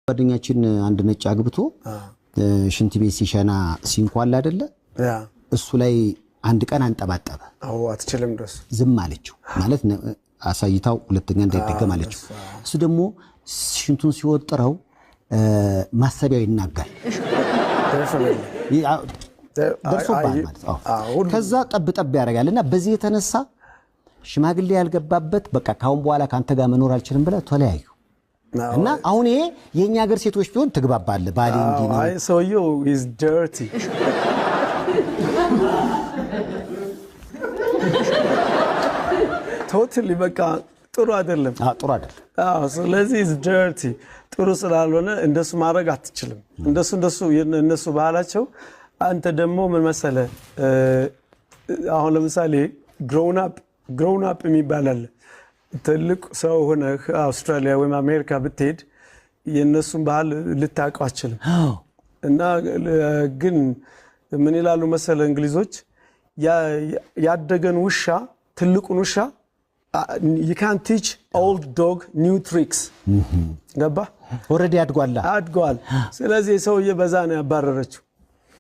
ጓደኛችን አንድ ነጭ አግብቶ ሽንት ቤት ሲሸና ሲንኳል አይደለ እሱ ላይ አንድ ቀን አንጠባጠበ አትችልም ድረስ ዝም አለችው ማለት አሳይታው ሁለተኛ እንዳይደገም አለችው እሱ ደግሞ ሽንቱን ሲወጥረው ማሰቢያው ይናጋል ደርሶባል ማለት ከዛ ጠብ ያደርጋልና በዚህ የተነሳ ሽማግሌ ያልገባበት በቃ ካሁን በኋላ ካንተ ጋር መኖር አልችልም ብለ ተለያዩ እና አሁን ይሄ የኛ ሀገር ሴቶች ቢሆን ትግባባለ ባሊ እንዲ ነው አይ ሰውየው is dirty totally በቃ ጥሩ አይደለም ስለዚህ is dirty ጥሩ ስላልሆነ እንደሱ ማድረግ አትችልም እንደሱ ባህላቸው አንተ ደግሞ ምን መሰለ አሁን ለምሳሌ grown up የሚባላል ትልቅ ሰው ሆነ አውስትራሊያ ወይ አሜሪካ ብትሄድ የነሱን ባህል ልታውቀው አትችልም እና ግን ምን ይላሉ መሰለ እንግሊዞች ያደገን ውሻ ትልቁን ውሻ you can't teach old dog new tricks ገባ already አድጓል ስለዚህ ሰውዬ በዛ ነው ያባረረችው